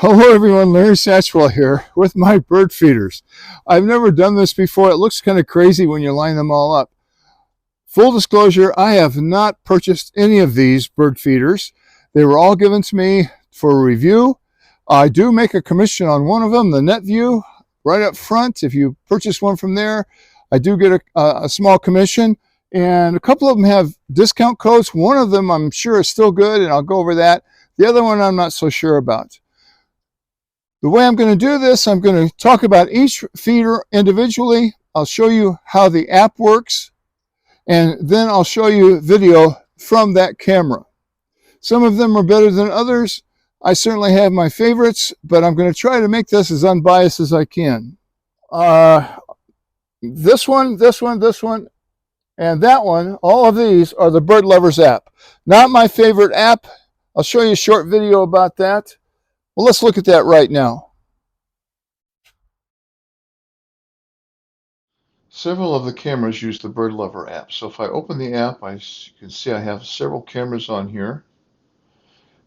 Hello everyone, Larry Satchwell here with my bird feeders. I've never done this before. It looks kind of crazy when you line them all up. Full disclosure, I have not purchased any of these bird feeders. They were all given to me for review. I do make a commission on one of them, the Net View, right up front. If you purchase one from there, I do get a small commission. And a couple of them have discount codes. One of them I'm sure is still good, and I'll go over that. The other one I'm not so sure about. The way I'm going to do this, I'm going to talk about each feeder individually. I'll show you how the app works, and then I'll show you video from that camera. Some of them are better than others. I certainly have my favorites, but I'm going to try to make this as unbiased as I can. This one, and that one, all of these are the Bird Lovers app. Not my favorite app. I'll show you a short video about that. Well, let's look at that right now. Several of the cameras use the Bird Lover app. So if I open the app, you can see I have several cameras on here.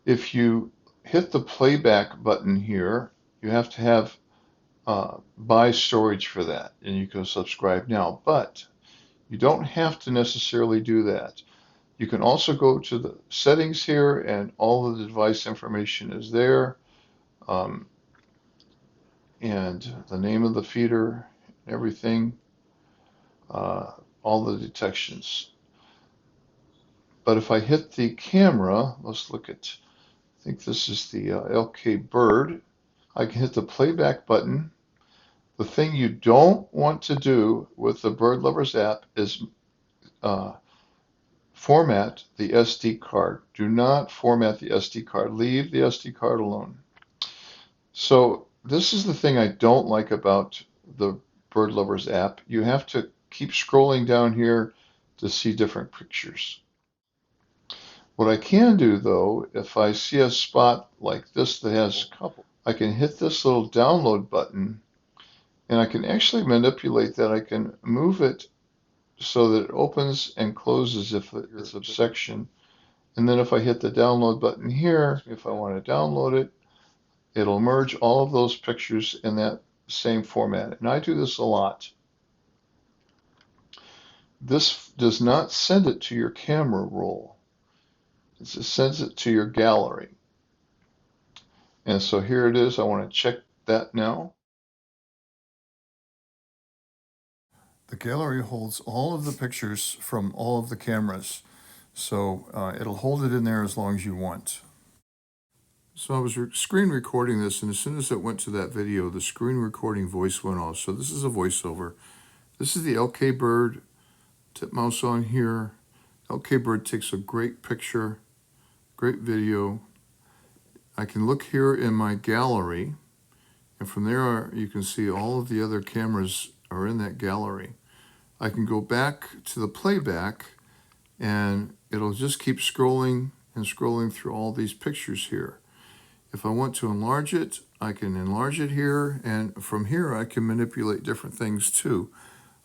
If you hit the playback button here, you have to have buy storage for that, and you can subscribe now. But you don't have to necessarily do that. You can also go to the settings here, and all of the device information is there. And the name of the feeder, everything, all the detections. But if I hit the camera, let's look at, I think this is the LKBird. I can hit the playback button. The thing you don't want to do with the Bird Lovers app is format the SD card. Do not format the SD card. Leave the SD card alone. So this is the thing I don't like about the Bird Lovers app. You have to keep scrolling down here to see different pictures. What I can do though, if I see a spot like this that has a couple, I can hit this little download button, and I can actually manipulate that. I can move it so that it opens and closes if it's a section. And then if I hit the download button here, if I want to download it, it'll merge all of those pictures in that same format. And I do this a lot. This does not send it to your camera roll. It sends it to your gallery. And so here it is. I want to check that now. The gallery holds all of the pictures from all of the cameras. So it'll hold it in there as long as you want. So I was screen recording this, and as soon as it went to that video, the screen recording voice went off. So this is a voiceover. This is the LKBird titmouse on here. LKBird takes a great picture, great video. I can look here in my gallery, and from there you can see all of the other cameras are in that gallery. I can go back to the playback, and it'll just keep scrolling and scrolling through all these pictures here. If I want to enlarge it, I can enlarge it here, and from here I can manipulate different things too.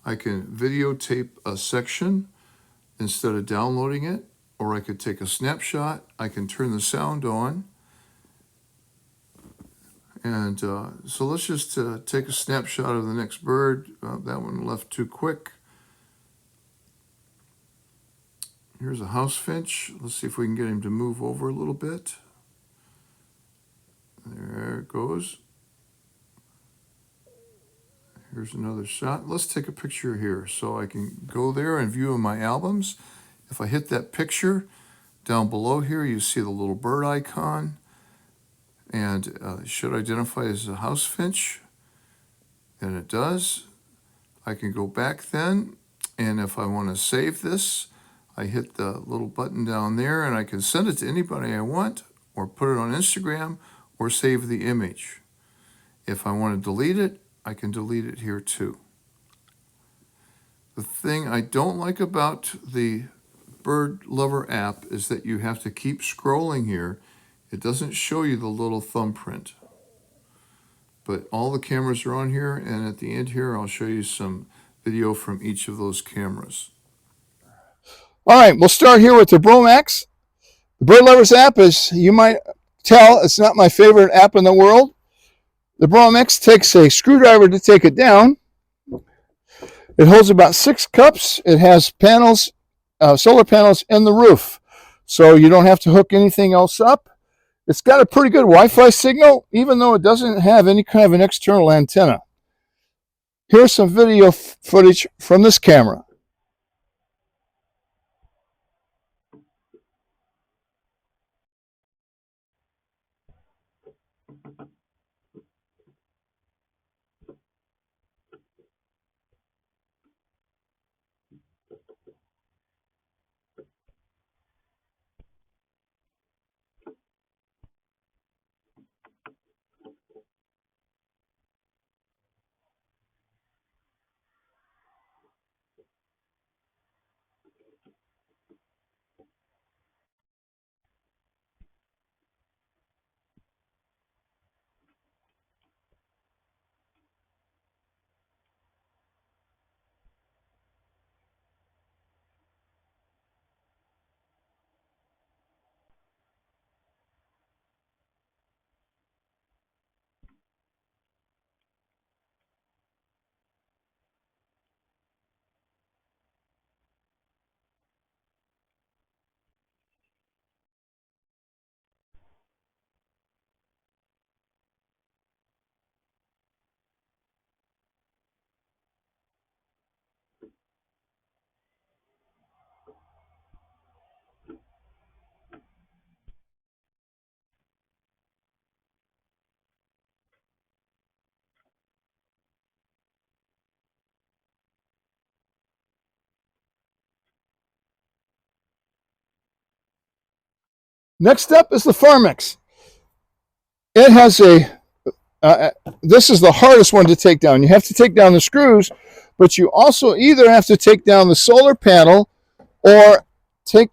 I can videotape a section instead of downloading it, or I could take a snapshot. I can turn the sound on. And so let's just take a snapshot of the next bird. That one left too quick. Here's a house finch. Let's see if we can get him to move over a little bit. There it goes. Here's another shot. Let's take a picture here so I can go there and view my albums. If I hit that picture, down below here you see the little bird icon, and it should identify as a house finch, and it does. I can go back then, and if I want to save this, I hit the little button down there, and I can send it to anybody I want, or put it on Instagram, or save the image. If I want to delete it, I can delete it here too. The thing I don't like about the Bird Lover app is that you have to keep scrolling here. It doesn't show you the little thumbprint. But all the cameras are on here, and at the end here I'll show you some video from each of those cameras. All right, we'll start here with the Bromx. The Bird Lovers app, as you might tell, it's not my favorite app in the world. The Bromx takes a screwdriver to take it down. It holds about 6 cups. It has panels, solar panels in the roof, so you don't have to hook anything else up. It's got a pretty good Wi-Fi signal, even though it doesn't have any kind of an external antenna. Here's some video footage from this camera. Next up is the Farmice. It has this is the hardest one to take down. You have to take down the screws, but you also either have to take down the solar panel or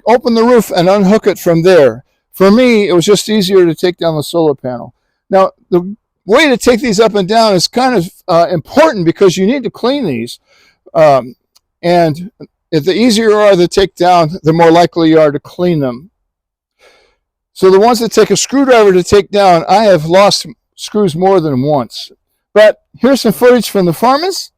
open the roof and unhook it from there. For me, it was just easier to take down the solar panel. Now, the way to take these up and down is kind of important because you need to clean these. And if the easier you are to take down, the more likely you are to clean them. So the ones that take a screwdriver to take down, I have lost screws more than once. But here's some footage from the Farmice.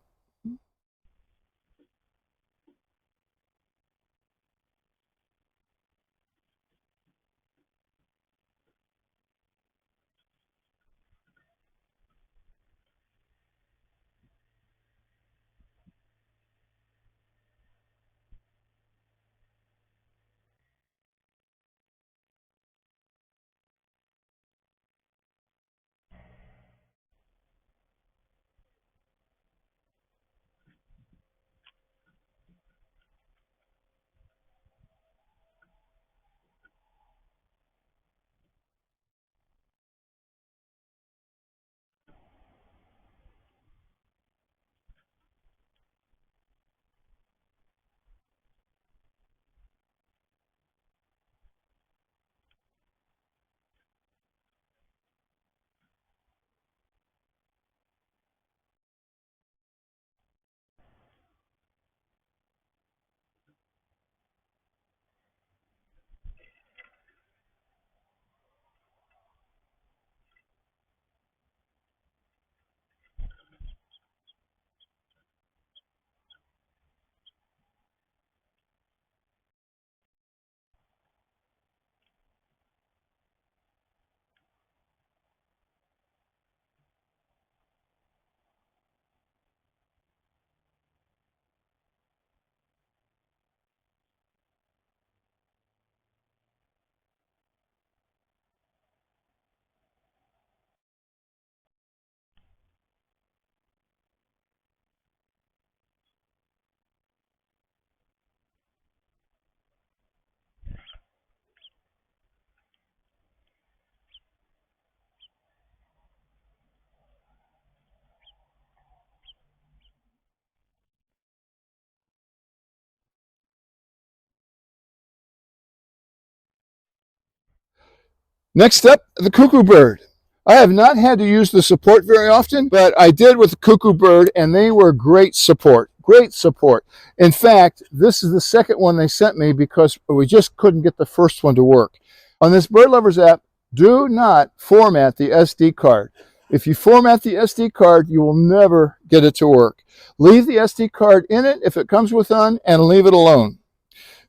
Next up, the Cuckoo bird. I have not had to use the support very often, but I did with the Cuckoo bird, and they were great support. Great support. In fact, this is the second one they sent me because we just couldn't get the first one to work. On this Bird Lovers app, Do not format the SD card. If you format the SD card, you will never get it to work. Leave the SD card in it if it comes with one, and leave it alone.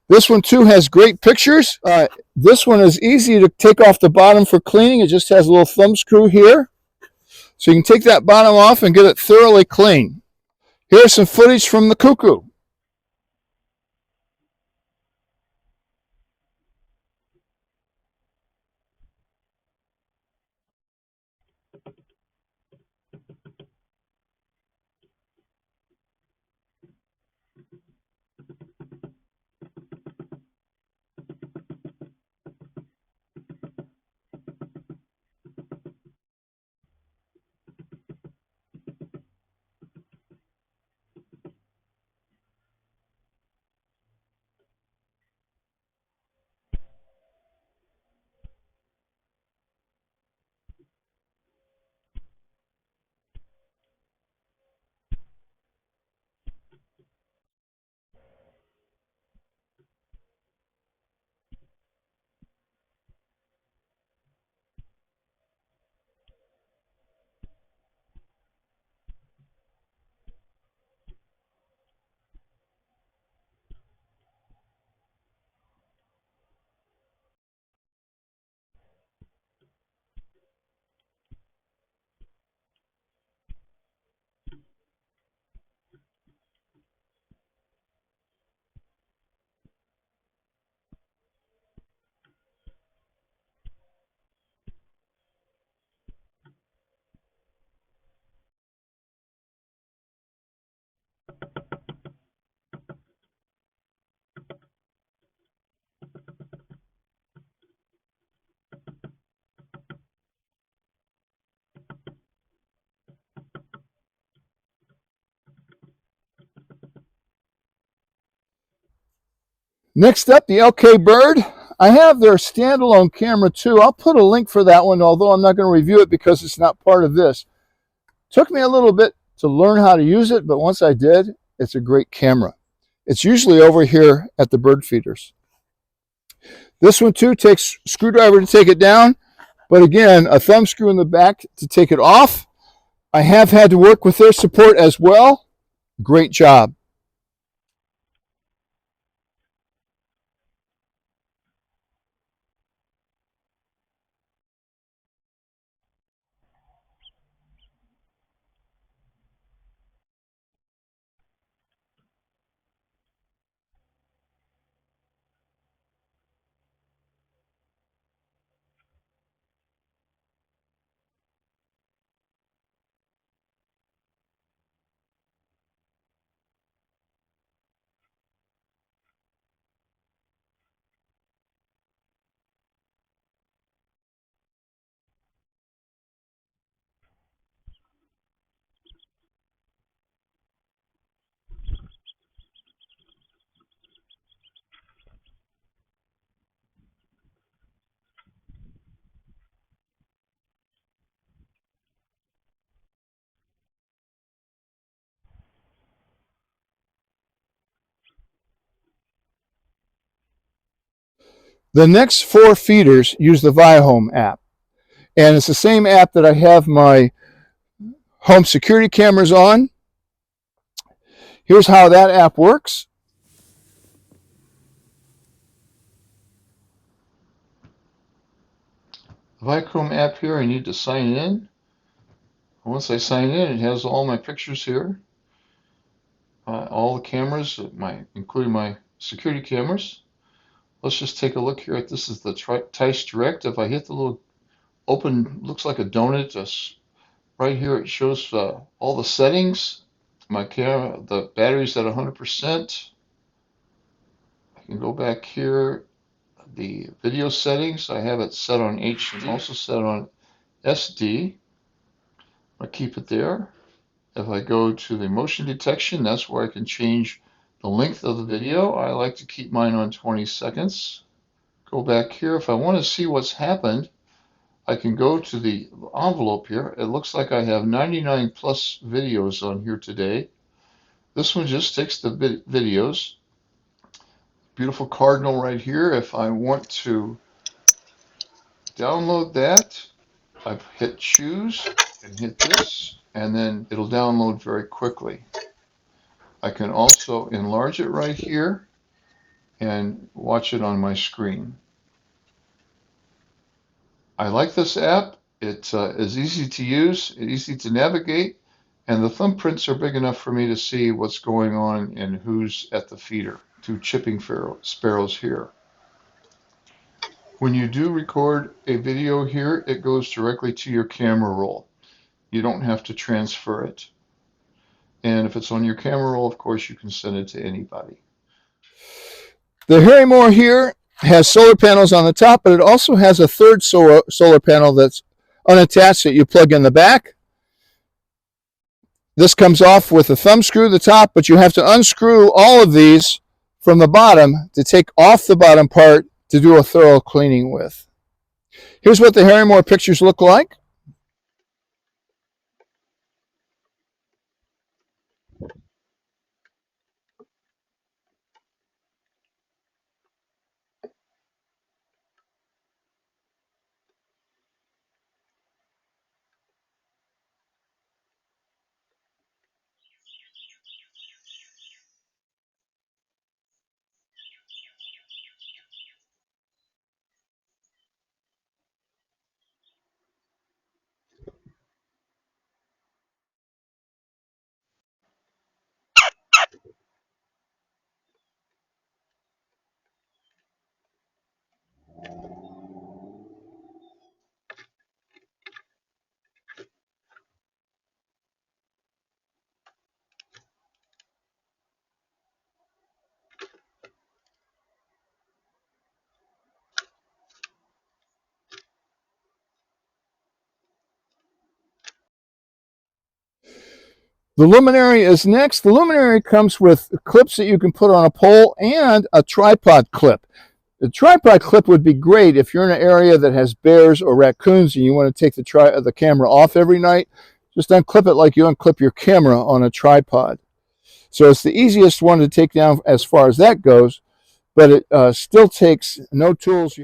This one too has great pictures. This one is easy to take off the bottom for cleaning. It just has a little thumb screw here. So you can take that bottom off and get it thoroughly clean. Here's some footage from the Cuckoo. Next up, the LKBird. I have their standalone camera too. I'll put a link for that one, although I'm not going to review it because it's not part of this. Took me a little bit to learn how to use it, but once I did, it's a great camera. It's usually over here at the bird feeders. This one too takes a screwdriver to take it down, but again, a thumb screw in the back to take it off. I have had to work with their support as well. Great job. The next 4 feeders use the Viome app. And it's the same app that I have my home security cameras on. Here's how that app works. The Viome app here, I need to sign in. Once I sign in, it has all my pictures here. All the cameras, including my security cameras. Let's just take a look here at this. Is the Tyst Direct. If I hit the little open, looks like a donut, right here it shows all the settings. My camera, the battery's at 100%. I can go back here. The video settings, I have it set on HD, also set on SD. I keep it there. If I go to the motion detection, that's where I can change the length of the video. I like to keep mine on 20 seconds. Go back here. If I want to see what's happened, I can go to the envelope here. It looks like I have 99 plus videos on here today. This one just takes the videos. Beautiful cardinal right here. If I want to download that. I've hit choose and hit this, and then it'll download very quickly. I can also enlarge it right here and watch it on my screen. I like this app. It is easy to use, easy to navigate, and the thumbprints are big enough for me to see what's going on and who's at the feeder. 2 chipping sparrows here. When you do record a video here, it goes directly to your camera roll. You don't have to transfer it. And if it's on your camera roll, of course, you can send it to anybody. The Harrymore here has solar panels on the top, but it also has a third solar panel that's unattached that you plug in the back. This comes off with a thumb screw at the top, but you have to unscrew all of these from the bottom to take off the bottom part to do a thorough cleaning with. Here's what the Harrymore pictures look like. The Luminary is next. The Luminary comes with clips that you can put on a pole and a tripod clip. The tripod clip would be great if you're in an area that has bears or raccoons and you want to take the camera off every night. Just unclip it like you unclip your camera on a tripod. So it's the easiest one to take down as far as that goes, but it still takes no tools.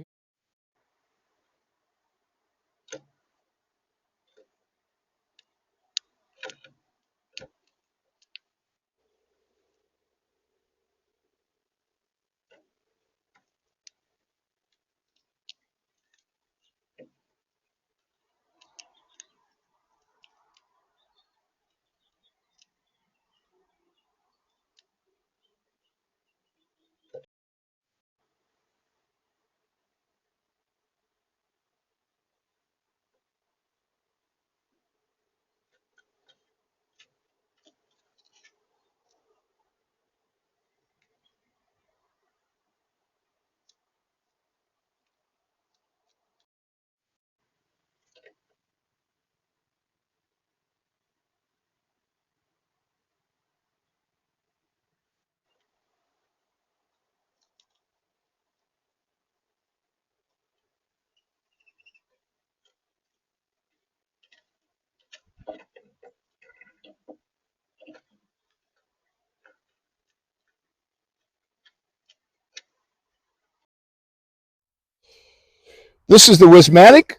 This is the Wisamic.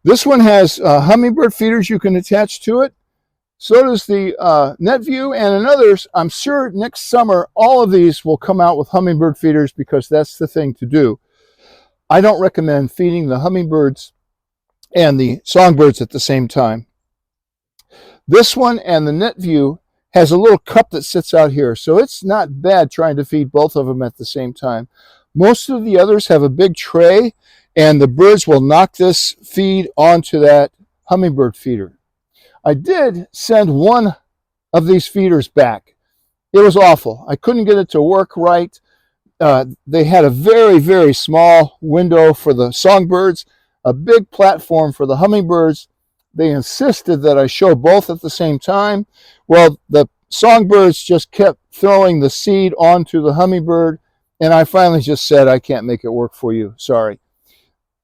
This one has hummingbird feeders you can attach to it. So does the NetView and in others. I'm sure next summer all of these will come out with hummingbird feeders because that's the thing to do. I don't recommend feeding the hummingbirds and the songbirds at the same time. This one and the NetView has a little cup that sits out here, so it's not bad trying to feed both of them at the same time. Most of the others have a big tray, and the birds will knock this feed onto that hummingbird feeder. I did send one of these feeders back. It was awful. I couldn't get it to work right. They had a very, very small window for the songbirds, a big platform for the hummingbirds. They insisted that I show both at the same time. Well, the songbirds just kept throwing the seed onto the hummingbird, and I finally just said, I can't make it work for you. Sorry.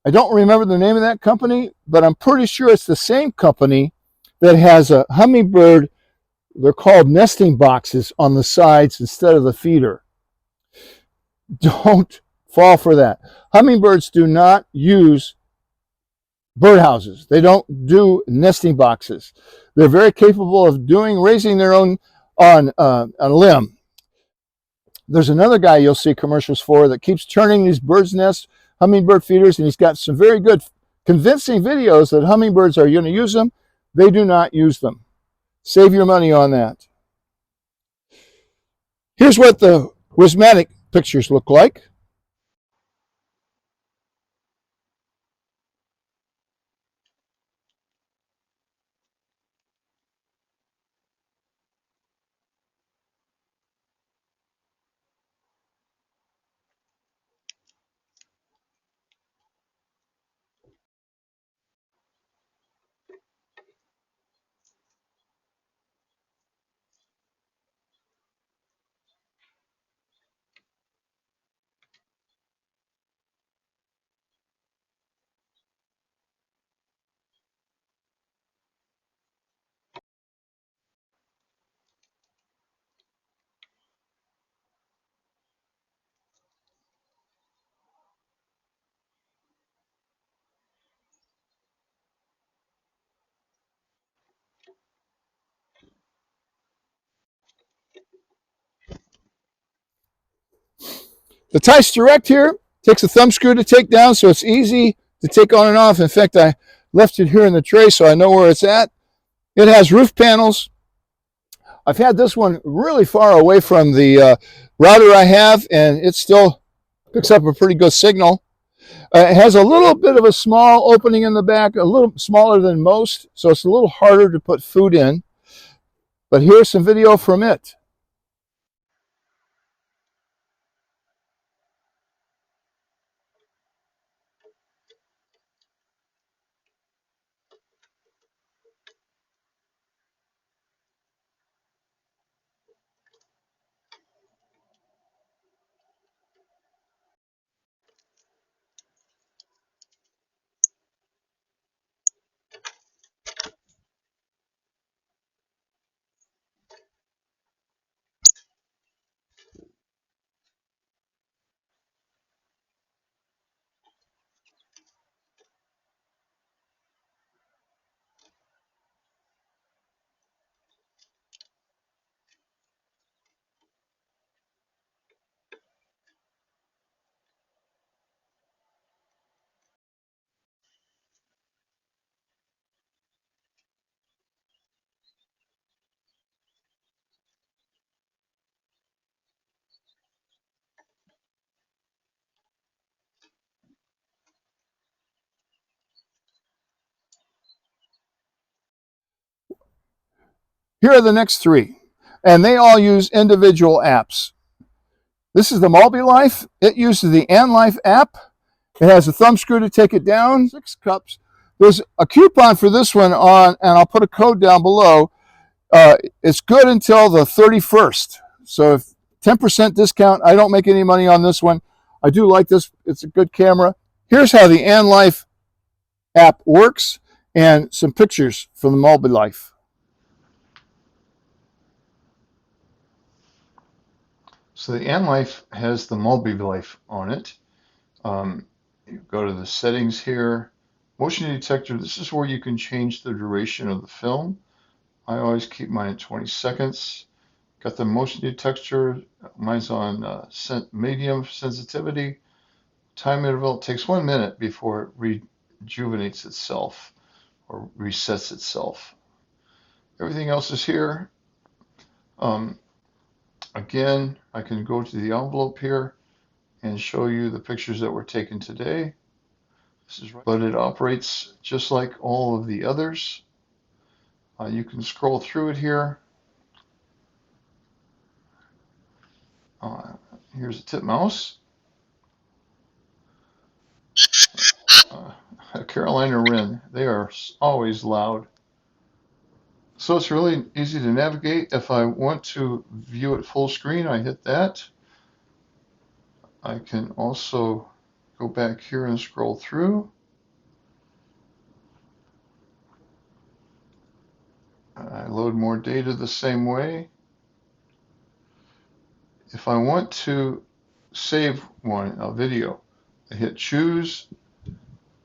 I don't remember the name of that company, but I'm pretty sure it's the same company that has a hummingbird. They're called nesting boxes on the sides instead of the feeder. Don't fall for that. Hummingbirds do not use birdhouses. They don't do nesting boxes. They're very capable of raising their own on a limb. There's another guy you'll see commercials for that keeps turning these bird's nests, hummingbird feeders, and he's got some very good, convincing videos that hummingbirds are going to use them. They do not use them. Save your money on that. Here's what the Wisamic pictures look like. The Tyst Direct here takes a thumb screw to take down, so it's easy to take on and off. In fact, I left it here in the tray so I know where it's at. It has roof panels. I've had this one really far away from the router I have, and it still picks up a pretty good signal. It has a little bit of a small opening in the back, a little smaller than most, so it's a little harder to put food in. But here's some video from it. Here are the next three, and they all use individual apps. This is the Mby Life. It uses the Life app. It has a thumb screw to take it down. 6 cups. There's a coupon for this one on, and I'll put a code down below. It's good until the 31st. So if 10% discount, I don't make any money on this one. I do like this. It's a good camera. Here's how the Life app works and some pictures from the Mby Life. So the Life has the Mby Life on it. You go to the settings here. Motion detector, this is where you can change the duration of the film. I always keep mine at 20 seconds. Got the motion detector, mine's on medium sensitivity. Time interval takes 1 minute before it rejuvenates itself or resets itself. Everything else is here. Again, I can go to the envelope here and show you the pictures that were taken today. This is right, but it operates just like all of the others. You can scroll through it here. Here's a titmouse, a Carolina wren. They are always loud. So it's really easy to navigate. If I want to view it full screen, I hit that. I can also go back here and scroll through. I load more data the same way. If I want to save a video, I hit choose.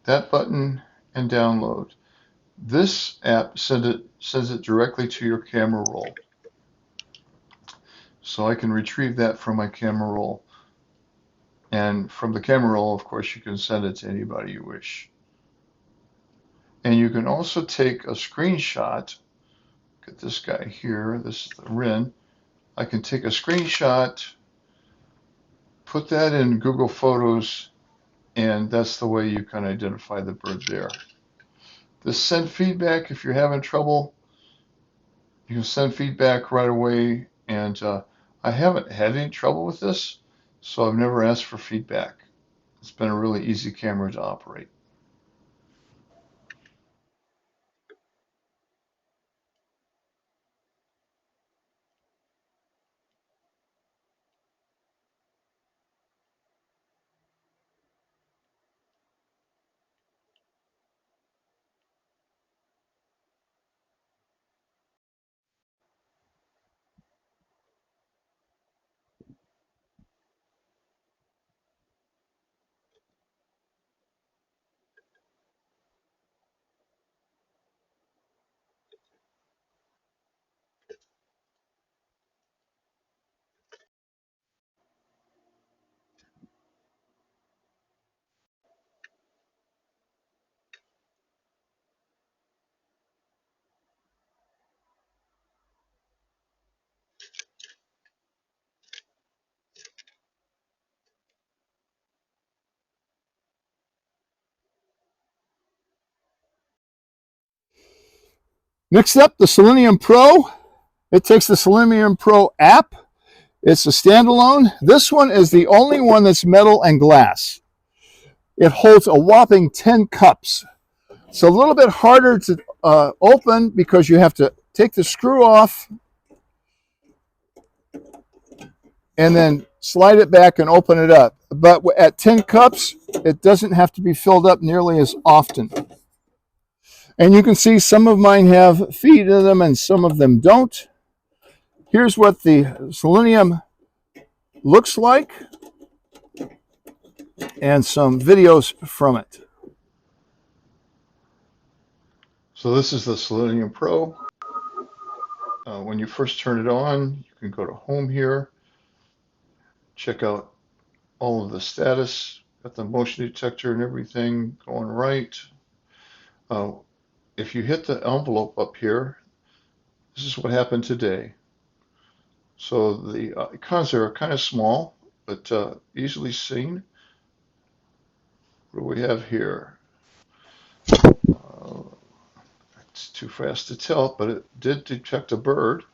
That button and download. This app sends it directly to your camera roll. So I can retrieve that from my camera roll. And from the camera roll, of course, you can send it to anybody you wish. And you can also take a screenshot. Get this guy here. This is the wren. I can take a screenshot, put that in Google Photos, and that's the way you can identify the bird there. This send feedback, if you're having trouble, you can send feedback right away. And I haven't had any trouble with this, so I've never asked for feedback. It's been a really easy camera to operate. Next up, the Selenium Pro. It takes the Selenium Pro app. It's a standalone. This one is the only one that's metal and glass. It holds a whopping 10 cups. It's a little bit harder to open because you have to take the screw off and then slide it back and open it up. But at 10 cups, it doesn't have to be filled up nearly as often. And you can see some of mine have feet in them and some of them don't. Here's what the Selenium looks like and some videos from it. So this is the Selenium Pro. When you first turn it on, you can go to Home here, check out all of the status, got the motion detector and everything going right. If you hit the envelope up here, this is what happened today. So the icons are kind of small, but easily seen. What do we have here? It's too fast to tell, but it did detect a bird,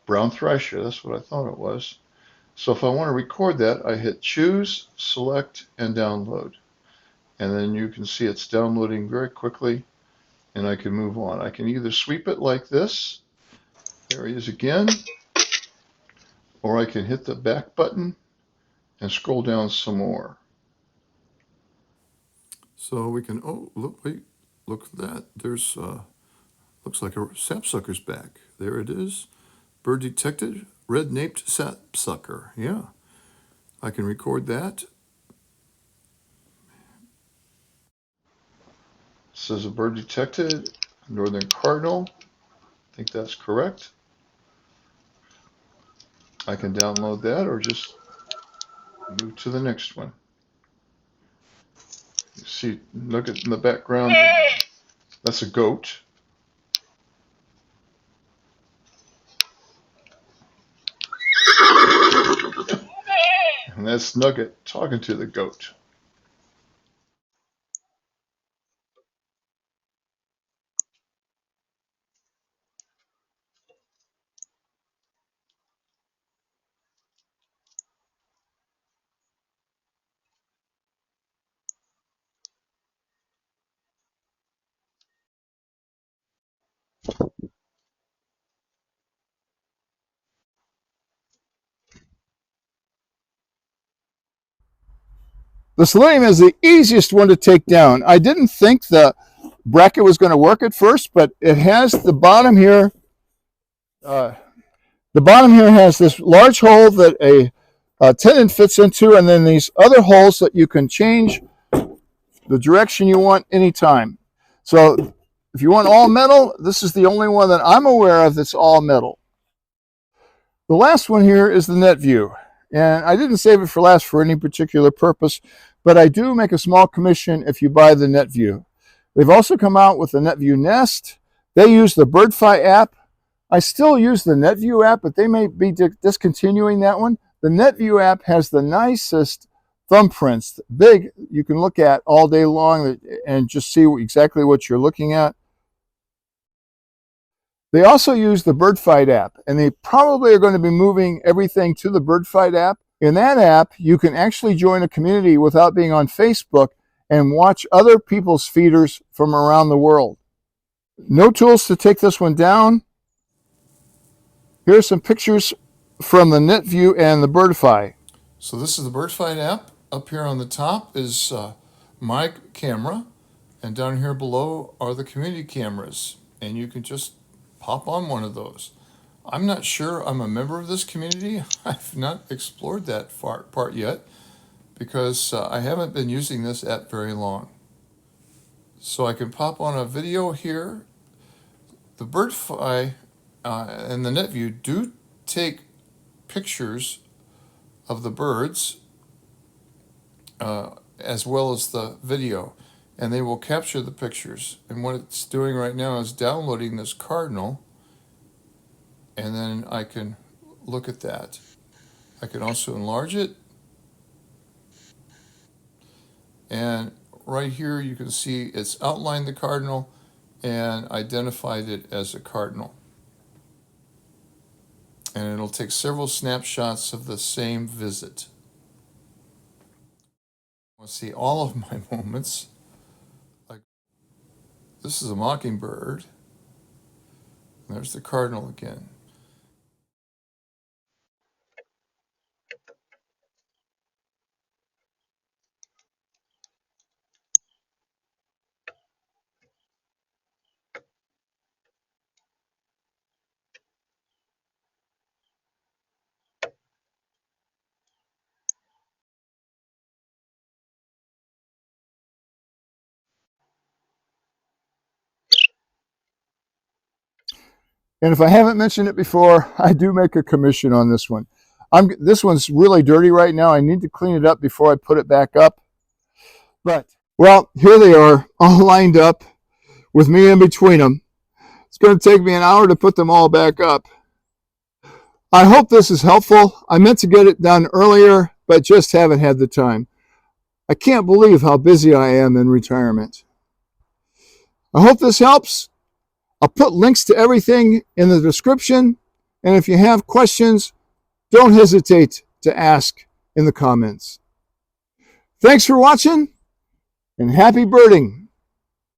brown thresher, that's what I thought it was. So if I want to record that, I hit choose, select, and download. And then you can see it's downloading very quickly, and I can move on. I can either sweep it like this, there he is again, or I can hit the back button and scroll down some more. So we can, oh, look, wait, look at that. There's, looks like a sapsucker's back. There it is. Bird detected, red-naped sapsucker. Yeah, I can record that. It says a bird detected, northern cardinal. I think that's correct. I can download that or just move to the next one. You see, look at in the background, that's a goat. And that's Nugget talking to the goat. The Selenium is the easiest one to take down. I didn't think the bracket was going to work at first, but it has the bottom here. The bottom here has this large hole that a tenon fits into, and then these other holes that you can change the direction you want anytime. So if you want all metal, this is the only one that I'm aware of that's all metal. The last one here is the NetView. And I didn't save it for last for any particular purpose, but I do make a small commission if you buy the NetView. They've also come out with the NetView Nest. They use the BirdFi app. I still use the NetView app, but they may be discontinuing that one. The NetView app has the nicest thumbprints, big, you can look at all day long and just see exactly what you're looking at. They also use the BirdFi app, and they probably are going to be moving everything to the BirdFi app. In that app, you can actually join a community without being on Facebook and watch other people's feeders from around the world. No tools to take this one down. Here's some pictures from the NetView and the BirdFi. So this is the BirdFi app. Up here on the top is my camera, and down here below are the community cameras, and you can just pop on one of those. I'm not sure I'm a member of this community. I've not explored that part yet because I haven't been using this app very long. So I can pop on a video here. The BirdFi and the NetView do take pictures of the birds as well as the video, and they will capture the pictures. And what it's doing right now is downloading this cardinal, and then I can look at that. I can also enlarge it, and right here you can see it's outlined the cardinal and identified it as a cardinal. And it'll take several snapshots of the same visit. I want to see all of my moments. Like, this is a mockingbird. There's the cardinal again. And if I haven't mentioned it before, I do make a commission on this one. This one's really dirty right now. I need to clean it up before I put it back up. But, well, here they are, all lined up with me in between them. It's going to take me an hour to put them all back up. I hope this is helpful. I meant to get it done earlier, but just haven't had the time. I can't believe how busy I am in retirement. I hope this helps. I'll put links to everything in the description, and if you have questions, don't hesitate to ask in the comments. Thanks for watching, and happy birding!